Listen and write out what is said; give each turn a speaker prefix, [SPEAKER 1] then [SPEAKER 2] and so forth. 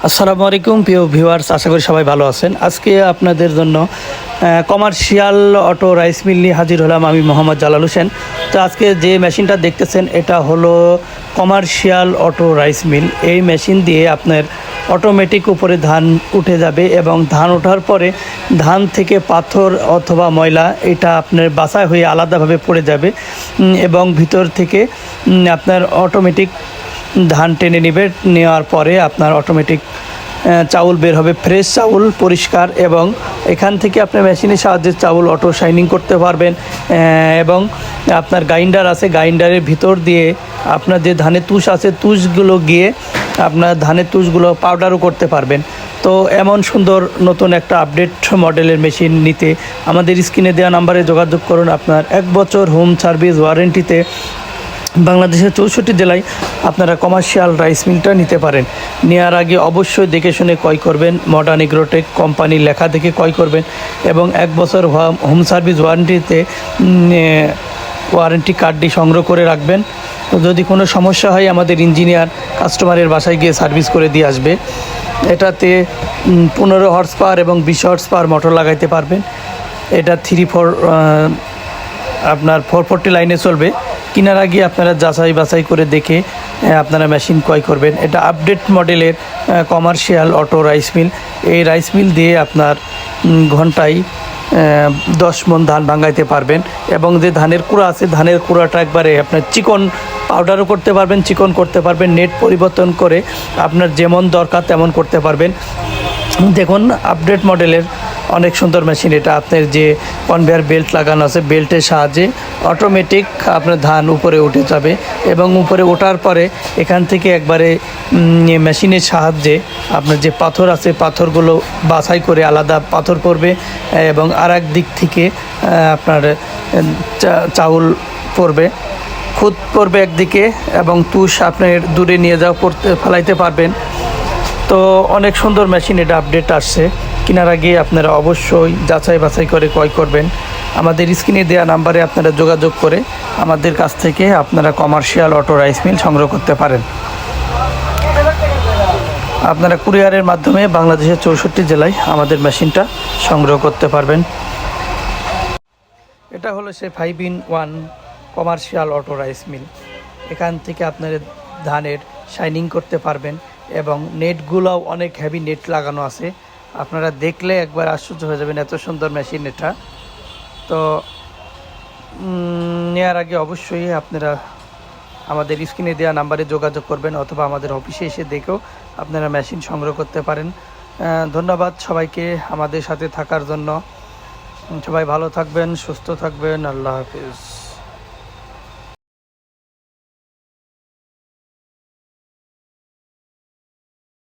[SPEAKER 1] আসসালামু আলাইকুম প্রিয় ভিউয়ার্স, আশা করি সবাই ভালো আছেন। আজকে আপনাদের জন্য কমার্শিয়াল অটো রাইস মিল নিয়ে হাজির হলাম আমি মোহাম্মদ জালাল হোসেন। তো আজকে যে মেশিনটা দেখতেছেন এটা হলো কমার্শিয়াল অটো রাইস মিল। এই মেশিন দিয়ে আপনার অটোমেটিক উপরে ধান উঠে যাবে এবং ধান ওঠার পরে ধান থেকে পাথর অথবা ময়লা এটা আপনার বাছাই হয়ে আলাদাভাবে পড়ে যাবে এবং ভিতর থেকে আপনার অটোমেটিক ধান টেনে নেবে। নেওয়ার পরে আপনার অটোমেটিক চাউল বের হবে, ফ্রেশ চাউল, পরিষ্কার। এবং এখান থেকে আপনার মেশিনের সাহায্যে চাউল অটো শাইনিং করতে পারবেন। এবং আপনার গ্রাইন্ডার আছে, গ্রাইন্ডারের ভিতর দিয়ে আপনার যে ধানের তুষ আছে তুষগুলো গিয়ে আপনার ধানের তুষগুলো পাউডারও করতে পারবেন। তো এমন সুন্দর নতুন একটা আপডেট মডেলের মেশিন নিতে আমাদের স্ক্রিনে দেওয়া নাম্বারে যোগাযোগ করুন। আপনার 1 বছর হোম সার্ভিস ওয়ারেন্টিতে বাংলাদেশের 64 জেলায় আপনারা কমার্শিয়াল রাইস মিলটা নিতে পারেন। নেওয়ার আগে অবশ্যই দেখে শুনে ক্রয় করবেন, মডার্ন এগ্রোটেক কোম্পানির লেখা দেখে ক্রয় করবেন এবং 1 বছর হোম সার্ভিস ওয়ারেন্টিতে ওয়ারেন্টি কার্ডটি সংগ্রহ করে রাখবেন। তো যদি কোনো সমস্যা হয় আমাদের ইঞ্জিনিয়ার কাস্টমারের বাসায় গিয়ে সার্ভিস করে দিয়ে আসবে। এটাতে 15 হর্স পাওয়ার এবং 20 হর্স পাওয়ার মোটর লাগাইতে পারবেন। এটা 3-4 আপনার 440 লাইনে চলবে। কেনার আগে আপনারা যাচাই বাছাই করে দেখে আপনারা মেশিন ক্রয় করবেন। এটা আপডেট মডেলের কমার্শিয়াল অটো রাইস মিল। এই রাইস মিল দিয়ে আপনার ঘন্টায় 10 মণ ধান ভাঙাইতে পারবেন এবং যে ধানের কুড়া আছে ধানের কুড়াটা একবারে আপনার চিকন পাউডারও করতে পারবেন, চিকন করতে পারবেন। নেট পরিবর্তন করে আপনার যেমন দরকার তেমন করতে পারবেন। দেখুন আপডেট মডেলের অনেক সুন্দর মেশিন এটা। আপনার যে কনভেয়ার বেল্ট লাগানো আছে, বেল্টের সাহায্যে অটোমেটিক আপনার ধান উপরে উঠে যাবে এবং উপরে ওঠার পরে এখান থেকে একবারে মেশিনের সাহায্যে আপনার যে পাথর আছে পাথরগুলো বাছাই করে আলাদা পাথর পড়বে এবং আর এক দিক থেকে আপনার চাউল পড়বে, খুদ পড়বে একদিকে এবং তুষ আপনার দূরে নিয়ে যাও ফেলাইতে পারবেন। তো অনেক সুন্দর মেশিন এটা আপডেট আসছে। কেনার আগে আপনারা অবশ্যই যাচাই বাছাই করে ক্রয় করবেন। আমাদের স্ক্রিনে দেওয়া নাম্বারে আপনারা যোগাযোগ করে আমাদের কাছ থেকে আপনারা কমার্শিয়াল অটো রাইস মিল সংগ্রহ করতে পারেন। আপনারা কুরিয়ারের মাধ্যমে বাংলাদেশের 64 জেলায় আমাদের মেশিনটা সংগ্রহ করতে পারবেন। এটা হলো সে 5-in-1 commercial auto rice mill. এখান থেকে আপনারা ধানের শাইনিং করতে পারবেন এবং নেটগুলোও অনেক হেভি নেট লাগানো আছে। আপনারা দেখলে একবার আশ্চর্য হয়ে যাবেন, এত সুন্দর মেশিন এটা। তো নেওয়ার আগে অবশ্যই আপনারা আমাদের স্ক্রিনে দেওয়া নাম্বারে যোগাযোগ করবেন অথবা আমাদের অফিসে এসে দেখেও আপনারা মেশিন সংগ্রহ করতে পারেন। ধন্যবাদ সবাইকে আমাদের সাথে থাকার জন্য। সবাই ভালো থাকবেন, সুস্থ থাকবেন। আল্লাহ হাফিজ।